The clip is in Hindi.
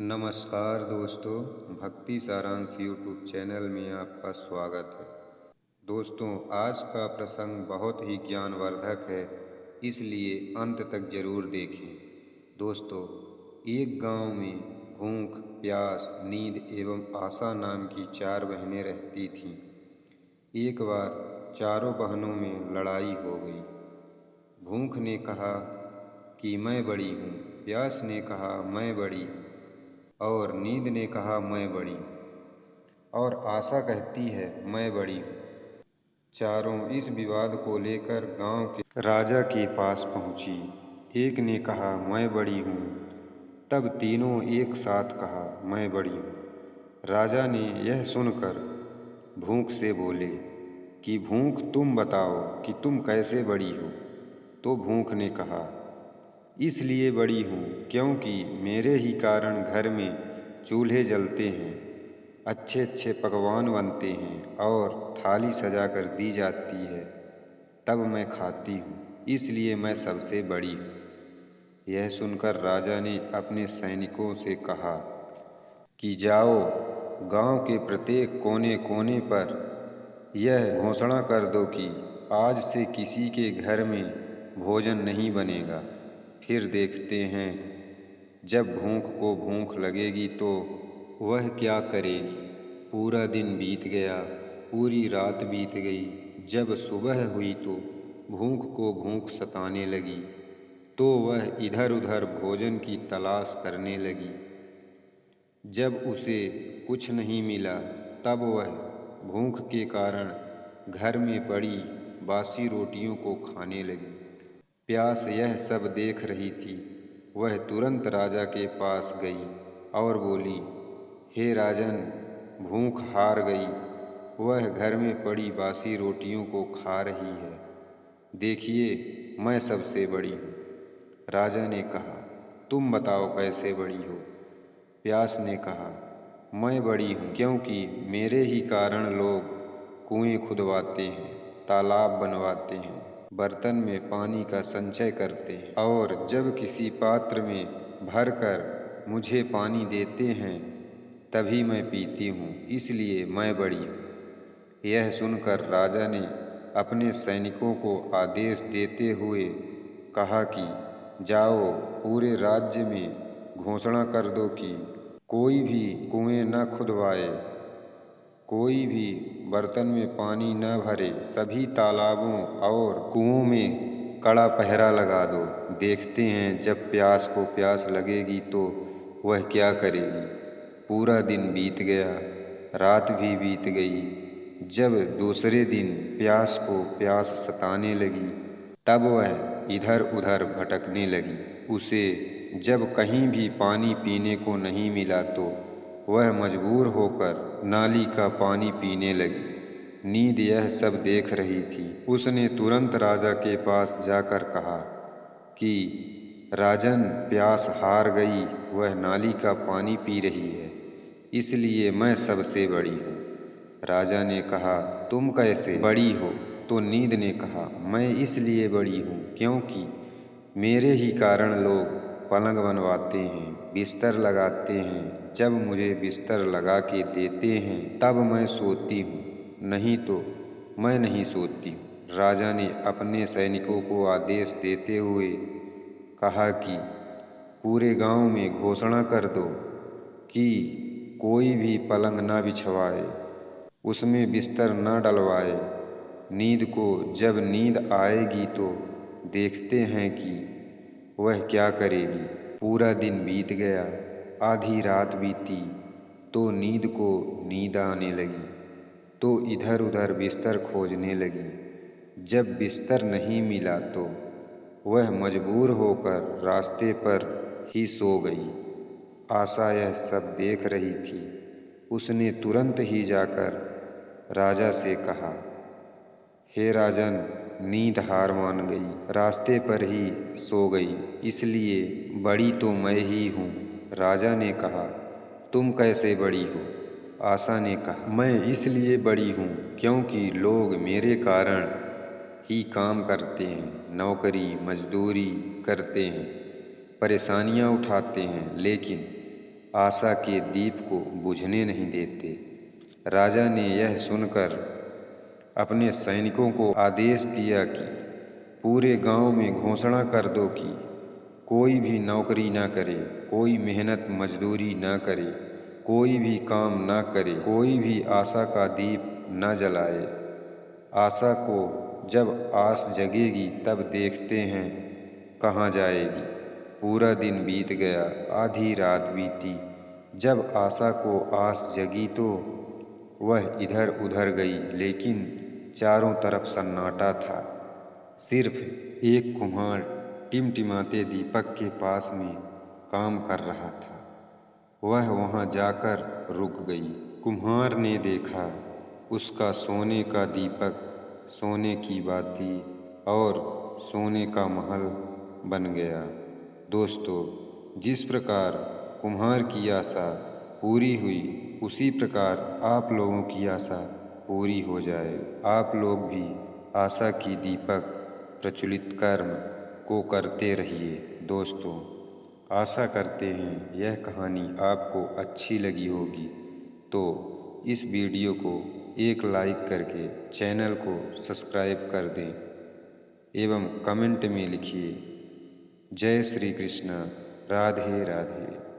नमस्कार दोस्तों, भक्ति सारांश यूट्यूब चैनल में आपका स्वागत है। दोस्तों, आज का प्रसंग बहुत ही ज्ञानवर्धक है, इसलिए अंत तक जरूर देखें। दोस्तों, एक गांव में भूख, प्यास, नींद एवं आशा नाम की 4 बहनें रहती थीं। एक बार चारों बहनों में लड़ाई हो गई। भूख ने कहा कि मैं बड़ी हूँ, प्यास ने कहा मैं बड़ी हूँ और नींद ने कहा मैं बड़ी हूँ, और आशा कहती है मैं बड़ी हूँ। चारों इस विवाद को लेकर गांव के राजा के पास पहुंची। एक ने कहा मैं बड़ी हूँ, तब तीनों एक साथ कहा मैं बड़ी हूँ। राजा ने यह सुनकर भूख से बोले कि भूख तुम बताओ कि तुम कैसे बड़ी हो। तो भूख ने कहा इसलिए बड़ी हूँ क्योंकि मेरे ही कारण घर में चूल्हे जलते हैं, अच्छे अच्छे पकवान बनते हैं और थाली सजा कर दी जाती है, तब मैं खाती हूँ, इसलिए मैं सबसे बड़ी हूँ। यह सुनकर राजा ने अपने सैनिकों से कहा कि जाओ गांव के प्रत्येक कोने कोने पर यह घोषणा कर दो कि आज से किसी के घर में भोजन नहीं बनेगा। फिर देखते हैं जब भूख को भूख लगेगी तो वह क्या करेगी। पूरा दिन बीत गया, पूरी रात बीत गई। जब सुबह हुई तो भूख को भूख सताने लगी, तो वह इधर उधर भोजन की तलाश करने लगी। जब उसे कुछ नहीं मिला, तब वह भूख के कारण घर में पड़ी बासी रोटियों को खाने लगी। प्यास यह सब देख रही थी। वह तुरंत राजा के पास गई और बोली, हे राजन, भूख हार गई। वह घर में पड़ी बासी रोटियों को खा रही है। देखिए, मैं सबसे बड़ी हूँ। राजा ने कहा, तुम बताओ कैसे बड़ी हो। प्यास ने कहा, मैं बड़ी हूँ क्योंकि मेरे ही कारण लोग कुएं खुदवाते हैं, तालाब बनवाते हैं, बर्तन में पानी का संचय करते हैं और जब किसी पात्र में भरकर मुझे पानी देते हैं तभी मैं पीती हूँ, इसलिए मैं बड़ी हूँ। यह सुनकर राजा ने अपने सैनिकों को आदेश देते हुए कहा कि जाओ पूरे राज्य में घोषणा कर दो कि कोई भी कुएं न खुदवाए, कोई भी बर्तन में पानी न भरे, सभी तालाबों और कुओं में कड़ा पहरा लगा दो। देखते हैं जब प्यास को प्यास लगेगी तो वह क्या करेगी। पूरा दिन बीत गया, रात भी बीत गई। जब दूसरे दिन प्यास को प्यास सताने लगी, तब वह इधर उधर भटकने लगी। उसे जब कहीं भी पानी पीने को नहीं मिला तो वह मजबूर होकर नाली का पानी पीने लगी। नींद यह सब देख रही थी। उसने तुरंत राजा के पास जाकर कहा कि राजन, प्यास हार गई, वह नाली का पानी पी रही है, इसलिए मैं सबसे बड़ी हूँ। राजा ने कहा, तुम कैसे बड़ी हो। तो नींद ने कहा, मैं इसलिए बड़ी हूँ क्योंकि मेरे ही कारण लोग पलंग बनवाते हैं, बिस्तर लगाते हैं। जब मुझे बिस्तर लगा के देते हैं तब मैं सोती हूँ, नहीं तो मैं नहीं सोती हूँ। राजा ने अपने सैनिकों को आदेश देते हुए कहा कि पूरे गांव में घोषणा कर दो कि कोई भी पलंग न बिछवाए, उसमें बिस्तर न डलवाए। नींद को जब नींद आएगी तो देखते हैं कि वह क्या करेगी। पूरा दिन बीत गया, आधी रात बीती, तो नींद को नींद आने लगी, तो इधर उधर बिस्तर खोजने लगी। जब बिस्तर नहीं मिला तो वह मजबूर होकर रास्ते पर ही सो गई। आशा यह सब देख रही थी। उसने तुरंत ही जाकर राजा से कहा, हे राजन, नींद हार मान गई, रास्ते पर ही सो गई, इसलिए बड़ी तो मैं ही हूँ। राजा ने कहा, तुम कैसे बड़ी हो। आशा ने कहा, मैं इसलिए बड़ी हूँ क्योंकि लोग मेरे कारण ही काम करते हैं, नौकरी मजदूरी करते हैं, परेशानियाँ उठाते हैं, लेकिन आशा के दीप को बुझने नहीं देते। राजा ने यह सुनकर अपने सैनिकों को आदेश दिया कि पूरे गांव में घोषणा कर दो कि कोई भी नौकरी ना करे, कोई मेहनत मजदूरी ना करे, कोई भी काम ना करे, कोई भी आशा का दीप न जलाए। आशा को जब आस जगेगी तब देखते हैं कहाँ जाएगी। पूरा दिन बीत गया, आधी रात बीती। जब आशा को आस जगी तो वह इधर उधर गई, लेकिन चारों तरफ सन्नाटा था। सिर्फ एक कुम्हार टिमटिमाते दीपक के पास में काम कर रहा था। वह वहां जाकर रुक गई। कुम्हार ने देखा, उसका सोने का दीपक, सोने की बाती और सोने का महल बन गया। दोस्तों, जिस प्रकार कुम्हार की आशा पूरी हुई, उसी प्रकार आप लोगों की आशा पूरी हो जाए। आप लोग भी आशा की दीपक प्रज्वलित कर्म को करते रहिए। दोस्तों, आशा करते हैं यह कहानी आपको अच्छी लगी होगी, तो इस वीडियो को एक लाइक करके चैनल को सब्सक्राइब कर दें एवं कमेंट में लिखिए जय श्री कृष्ण, राधे राधे।